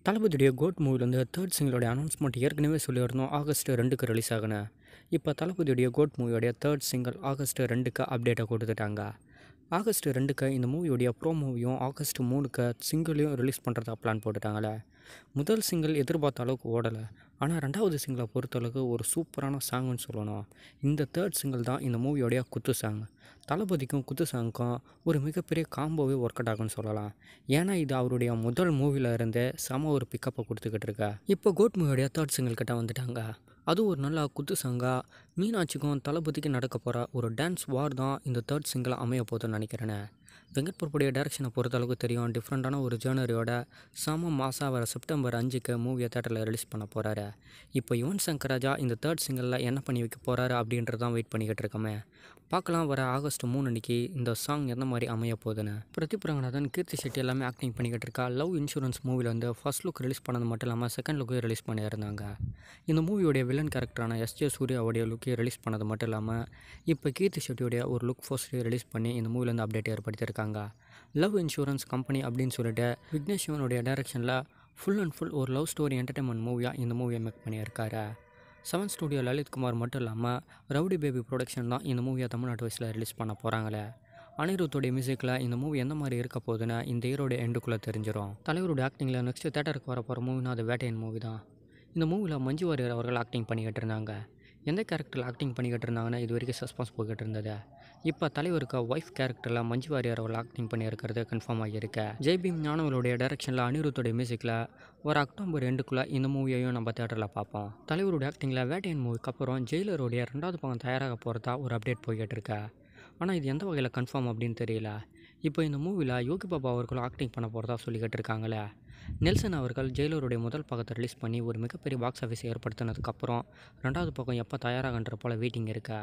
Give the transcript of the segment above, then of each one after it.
தளபதியுடைய code மூவிலேருந்து third சிங்கிளோட announcement ஏற்கனவே சொல்லியிருந்தோம் August 2க்கு ரிலீஸ் ஆகணும். இப்போ தளபதியுடைய கோட் மூவியோடைய தேர்ட் சிங்கிள் ஆகஸ்ட் 2க்கு அப்டேட்டை கொடுத்துட்டாங்க. ஆகஸ்ட் 2க்கு இந்த மூவியோடைய ப்ரோ மூவியும் ஆகஸ்ட் 3க்கு சிங்கிளையும் ரிலீஸ் பண்ணுறதா பிளான் போட்டுட்டாங்களே. முதல் சிங்கிள் எதிர்பார்த்த அளவுக்கு ஓடலை. ஆனால் ரெண்டாவது சிங்கிளை பொறுத்தளவுக்கு ஒரு சூப்பரான சாங்குன்னு சொல்லணும். இந்த தேர்ட் சிங்கிள் தான் இந்த மூவியோடைய குத்து சாங். தளபதிக்கும் குத்து சாங்குக்கும் ஒரு மிகப்பெரிய காம்போவே ஒர்க் அவுட் ஆகும்னு சொல்லலாம். ஏன்னா இது அவருடைய முதல் மூவியில் இருந்தே செம ஒரு பிக்கப்பை கொடுத்துக்கிட்டு இருக்கா. இப்போ கோட் மூவியோடைய தேர்ட் சிங்கிள் கிட்ட வந்துட்டாங்க. அதுவும் ஒரு நல்ல குத்து சாங்கா மீனாட்சிக்கும் தளபதிக்கு நடக்க போகிற ஒரு டான்ஸ் வார் தான் இந்த தேர்ட் சிங்கிளாக அமைய போகுதுன்னு நினைக்கிறேனே. வெங்கட் பிரபுடைய டைரக்ஷனை பொறுத்த அளவுக்கு தெரியும். டிஃப்ரெண்ட்டான ஒரு ஜேர்னரியோட செம மாசாக வர செப்டம்பர் 5க்கு மூவியை தேட்டரில் ரிலீஸ் பண்ண போகிறாரு. இப்போ யுவன் சங்கர் ராஜா இந்த தேர்ட் சிங்கிளில் என்ன பண்ணி வைக்க போகிறாரு அப்படின்றது தான் வெயிட் பண்ணிக்கிட்டு இருக்கோமே. பார்க்கலாம் வர ஆகஸ்ட் 3 அன்றைக்கி இந்த சாங் எந்த மாதிரி அமைய போகுதுன்னு. பிரதீப் ரங்கநாதன், கீர்த்தி செட்டி எல்லாமே ஆக்டிங் பண்ணிக்கிட்டு இருக்கா. லவ் இன்சூரன்ஸ் மூவியில் வந்து ஃபர்ஸ்ட் லுக் ரிலீஸ் பண்ணது மட்டும் இல்லாமல் செகண்ட் லுக்கையும் ரிலீஸ் பண்ணியிருந்தாங்க. இந்த மூவியோடைய வில்லன் கேரக்டரான எஸ்ஜே சூர்யாவுடைய லுக்கை ரிலீஸ் பண்ணது மட்டும் இல்லாமல் இப்போ கீர்த்தி செட்டியோடைய ஒரு லுக் போஸ்டரையும் ரிலீஸ் பண்ணி இந்த மூவிலேருந்து அப்டேட் ஏற்படுத்தியிருக்காங்க. லவ் இன்சூரன்ஸ் கம்பெனி அப்படின்னு சொல்லிட்டு விக்னேஷ் சிவனுடைய டைரக்ஷனில் ஃபுல் அண்ட் ஃபுல் ஒரு லவ் ஸ்டோரி என்டர்டைன்மெண்ட் மூவியாக இந்த மூவியை மேக் பண்ணியிருக்காரு. 7 ஸ்டுடியோ லலித்குமார் மட்டும் இல்லாமல் ரவுடி பேபி ப்ரொடக்ஷன் தான் இந்த மூவியை தமிழ்நாட்டு வயசில் ரிலீஸ் பண்ண போகிறாங்களே. அனிருத்தோடைய மியூசிக்கில் இந்த மூவி எந்த மாதிரி இருக்க போகுதுன்னு இந்த இயரோட எண்டுக்குள்ளே தெரிஞ்சிடும். தலைவருடைய ஆக்டிங்கில் நெக்ஸ்ட் தேட்டருக்கு வர போகிற மூவினா அது வேட்டையன் மூவி தான். இந்த மூவியில் மஞ்சு வாரியர் அவர்கள் ஆக்டிங் பண்ணிக்கிட்டு இருந்தாங்க. எந்த கேரக்டரில் ஆக்டிங் பண்ணிக்கிட்டு இருந்தாங்கன்னா இது வரைக்கும் சஸ்பான்ஸ் போய்கிட்டு இருந்தது. இப்போ தலைவருக்கு ஒய்ஃப் கேரக்டரில் மஞ்சு வாரியர் அவர்கள் ஆக்டிங் பண்ணியிருக்கிறது கன்ஃபார்ம் ஆகியிருக்கு. ஜெய்பீம் ஞானவளுடைய டைரக்ஷனில் அனிருத்தோடைய மியூசிக்கில் ஒரு அக்டோபர் 2க்குள்ளே இந்த மூவியையும் நம்ம தேட்டரில் பார்ப்போம். தலைவருடைய ஆக்டிங்கில் வேட்டையன் மூவிக்கு அப்புறம் ஜெயிலருடைய 2வது பக்கம் தயாராக போகிறதா ஒரு அப்டேட் போய்கிட்டு இருக்கு. ஆனால் இது எந்த வகையில் கன்ஃபார்ம் அப்படின்னு தெரியல. இப்போ இந்த மூவியில் யோகி பாபா அவர்களும் ஆக்டிங் பண்ண போகிறதா சொல்லிக்கிட்டு இருக்காங்களே. நெல்சன் அவர்கள் ஜெயிலருடைய முதல் பக்கத்தை ரிலீஸ் பண்ணி ஒரு மிகப்பெரிய பாக்ஸ் ஆஃபீஸ் ஏற்படுத்தினதுக்கப்புறம் 2வது பக்கம் எப்போ தயாராகன்ற போல் வெயிட்டிங் இருக்கா.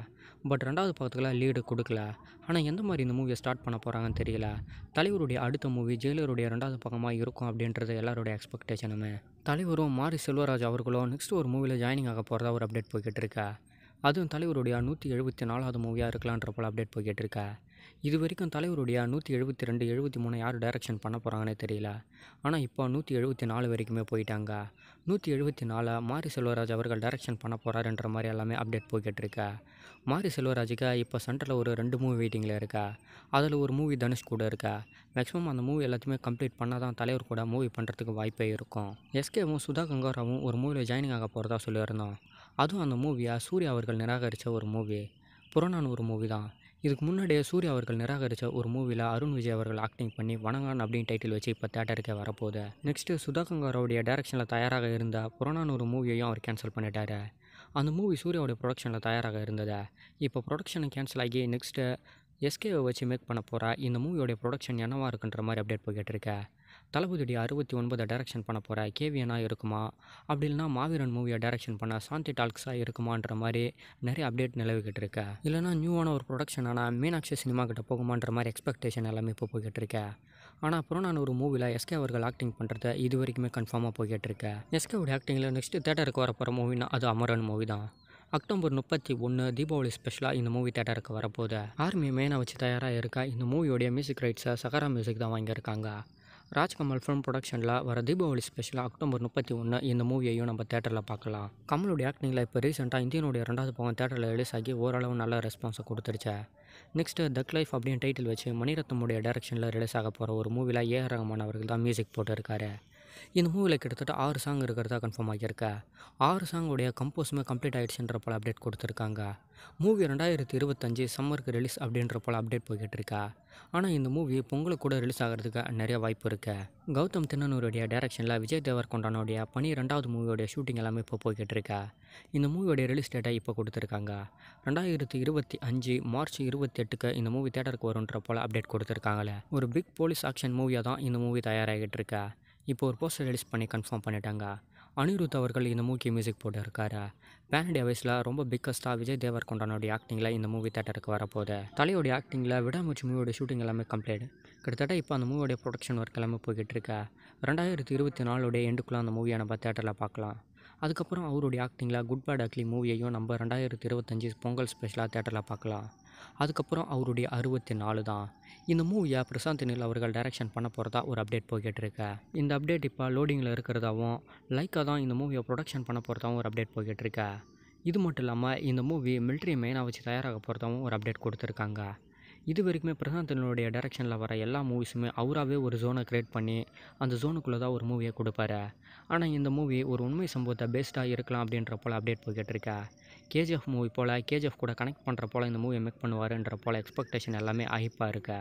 பட் 2வது பக்கத்தில் லீடு கொடுக்கல. ஆனால் எந்த மாதிரி இந்த மூவியை ஸ்டார்ட் பண்ண போகிறாங்கன்னு தெரியல. தலைவருடைய அடுத்த மூவி ஜெயிலருடைய 2வது பக்கமாக இருக்கும் அப்படின்றது எல்லாருடைய எக்ஸ்பெக்டேஷனுமே. தலைவரும் மாரி செல்வராஜ் அவர்களும் நெக்ஸ்ட் ஒரு மூவியில் ஜாயினிங் ஆக போகிறதா ஒரு அப்டேட் போய்கிட்டு இருக்கா. அதுவும் தலைவருடைய 174வது மூவியாக இருக்கலான்ற போல் அப்டேட் போய்கிட்டு இருக்கா. இது வரைக்கும் தலைவருடைய 172, 73 யார் டைரக்ஷன் பண்ண போகிறாங்கன்னே தெரியல. ஆனால் இப்போ 174 வரைக்குமே போயிட்டாங்க. 174 மாரி செல்வராஜ் அவர்கள் டைரக்ஷன் பண்ண போகிறாருன்ற மாதிரி எல்லாமே அப்டேட் போய்கிட்டு இருக்கா. மாரி செல்வராஜுக்கு இப்போ சென்டரில் ஒரு 2 மூவி வெயிட்டிங்கில் இருக்கா. அதில் ஒரு மூவி தனுஷ் கூட இருக்கா. மேக்ஸிமம் அந்த மூவி எல்லாத்தையுமே கம்ப்ளீட் பண்ணால் தான் தலைவர் கூட மூவி பண்ணுறதுக்கு வாய்ப்பே இருக்கும். எஸ்கேவும் சுதா கங்காராவும் ஒரு மூவியில் ஜாயினிங் ஆக போகிறதா சொல்லியிருந்தோம். அதுவும் அந்த மூவியை சூர்யா அவர்கள் நிராகரித்த ஒரு மூவி. புறநானூறு மூவி தான். இதுக்கு முன்னாடியே சூர்யா அவர்கள் நிராகரித்த ஒரு மூவியில் அருண் விஜய் அவர்கள் ஆக்டிங் பண்ணி வணங்கான் அப்படின்னு டைட்டில் வச்சு இப்போ தேட்டருக்கே வரப்போகுது. நெக்ஸ்ட்டு சுதா கங்காராவுடைய டைரக்ஷனில் தயாராக இருந்த புறநானூறு மூவியையும் அவர் கேன்சல் பண்ணிட்டாரு. அந்த மூவி சூர்யாவுடைய ப்ரொடக்ஷனில் தயாராக இருந்தது. இப்போ ப்ரொடக்ஷனை கேன்சல் ஆகி நெக்ஸ்ட்டு எஸ்கேவை வச்சு மேக் பண்ண போகிற இந்த மூவியோடைய ப்ரொடக்ஷன் என்னவா இருக்குன்ற மாதிரி அப்டேட் போய்கிட்டு இருக்கேன். தளபதியுடைய 69 டைரக்ஷன் பண்ண போகிற கேவியனா இருக்குமா, அப்படி இல்லைனா மாவீரன் மூவியை டைரக்ஷன் பண்ண சாந்தி டால்க்ஸாக இருக்குமான்ற மாதிரி நிறைய அப்டேட் நிலவிக்கிட்டு இருக்க. இல்லைனா நியூவான ஒரு ப்ரொடக்ஷனான மீனாட்சி சினிமா கிட்ட போகுமான்ற மாதிரி எக்ஸ்பெக்டேஷன் எல்லாமே இப்போ போய்கிட்டு இருக்கேன். ஆனால் அப்புறம் நான் ஒரு மூவியில் எஸ்கே அவர்கள் ஆக்டிங் பண்ணுறத இது வரைக்குமே கன்ஃபார்மாக போய்கிட்டு இருக்கேன். எஸ்கேவுடைய ஆக்டிங்கில் நெக்ஸ்ட்டு தேட்டருக்கு வர போகிற மூவினா அது அமரன் மூவி தான். அக்டோபர் 31 தீபாவளி ஸ்பெஷலாக இந்த மூவி தேட்டருக்கு வரப்போகுது. ஆர்மி மெயினாக வச்சு தயாராக இருக்கா. இந்த மூவியோடைய மியூசிக் ரைட்ஸை சகாரா மியூசிக் தான் வாங்கியிருக்காங்க. ராஜ்கமல் ஃபிலிம் ப்ரொடக்ஷனில் வர தீபாவளி ஸ்பெஷலாக அக்டோபர் 31 இந்த மூவியையும் நம்ம தேட்டரில் பார்க்கலாம். கமலுடைய ஆக்டிங்கில் இப்போ ரீசெண்டாக இந்தியனுடைய 2வது பக்கம் தேட்டரில் ரிலீஸ் ஆகி ஓரளவு நல்ல ரெஸ்பான்ஸை கொடுத்துருச்சு. நெக்ஸ்ட்டு தக் லைஃப் அப்படின்னு டைட்டில் வச்சு மணிரத்னமுடைய டைரக்ஷனில் ரிலீஸ் ஆக போகிற ஒரு மூவியில் ஏஆர் ரஹ்மான் அவர்கள் தான் மியூசிக் போட்டிருக்காரு. இந்த மூவியில் கிட்டத்தட்ட 6 சாங் இருக்கிறதா கன்ஃபார்ம் ஆகியிருக்கா. 6 சாங்குடைய கம்போஸுமே கம்ப்ளீட் ஆகிடுச்சுன்ற போல் அப்டேட் கொடுத்துருக்காங்க. மூவி 2025 சம்மருக்கு ரிலீஸ் அப்படின்ற போல் அப்டேட் போய்கிட்டு இருக்கா. ஆனால் இந்த மூவி பொங்கலுக்கு கூட ரிலீஸ் ஆகிறதுக்கு நிறைய வாய்ப்பு இருக்குது. கௌதம் தின்னனூருடைய டைரக்ஷனில் விஜய் தேவர்கொண்டானுடைய 12வது மூவியோடைய ஷூட்டிங் எல்லாமே இப்போ போய்கிட்டு இருக்கா. இந்த மூவியோடைய ரிலீஸ் டேட்டை இப்போ கொடுத்துருக்காங்க. 2025 மார்ச் 28க்கு இந்த மூவி தேட்டருக்கு வருன்ற போல் அப்டேட் கொடுத்துருக்காங்களே. ஒரு பிக் போலீஸ் ஆக்ஷன் மூவியாக தான் இந்த மூவி தயாராகிட்டு இருக்கா. இப்போ ஒரு போஸ்டர் ரிலீஸ் பண்ணி கன்ஃபார்ம் பண்ணிட்டாங்க. அனிருத் அவர்கள் இந்த மூவிக்கு மியூசிக் போட்டிருக்காரு. பேன் இண்டியா வயசில் ரொம்ப பிக்கஸ்ட்டாக விஜய் தேவர்கொண்டானுடைய ஆக்டிங்கில் இந்த மூவி தேட்டருக்கு வரப்போகுது. தலையோடைய ஆக்டிங்கில் விடாமுச்சி மூவியோட ஷூட்டிங் எல்லாமே கம்ப்ளீட். கிட்டத்தட்ட இப்போ அந்த மூவியோடைய ப்ரொடக்ஷன் ஒர்க் எல்லாமே போய்கிட்டு இருக்கா. 2024 எண்டுக்குள்ளே அந்த மூவியை நம்ம தேட்டரில் பார்க்கலாம். அதுக்கப்புறம் அவருடைய ஆக்டிங்கில் குட் பேட் அக்லி மூவியையும் நம்ம 2025 பொங்கல் ஸ்பெஷலாக தேட்டரில் பார்க்கலாம். அதுக்கப்புறம் அவருடைய 64 தான். இந்த மூவியை பிரசாந்த் நீல் அவர்கள் டைரக்ஷன் பண்ண போகிறதா ஒரு அப்டேட் போய்கிட்டு இருக்கு. இந்த அப்டேட் இப்போ லோடிங்கில் இருக்கிறதாவும், லைக்கா தான் இந்த மூவியை ப்ரொடக்ஷன் பண்ண போகிறதாவும் ஒரு அப்டேட் போய்கிட்டு இருக்கு. இது மட்டும் இல்லாமல் இந்த மூவி மிலிட்ரி மெயினாக வச்சு தயாராக போகிறதாவும் ஒரு அப்டேட் கொடுத்துருக்காங்க. இது வரைக்குமே பிரசாந்த் நீலோடைய டைரக்ஷனில் வர எல்லா மூவிஸுமே அவராகவே ஒரு ஜோனை க்ரியேட் பண்ணி அந்த ஜோனுக்குள்ளே தான் ஒரு மூவியை கொடுப்பாரு. ஆனால் இந்த மூவி ஒரு உண்மை சம்பவத்தை பேஸ்டாக இருக்கலாம் அப்படின்ற போல் அப்டேட் போய்கிட்டு இருக்கா. கேஜிஎஃப் மூவி போல் கேஜிஎஃப் கூட கனெக்ட் பண்ணுற போல் இந்த மூவியை மேக் பண்ணுவாருன்ற போல் எக்ஸ்பெக்டேஷன் எல்லாமே ஹைப்பாக இருக்கு.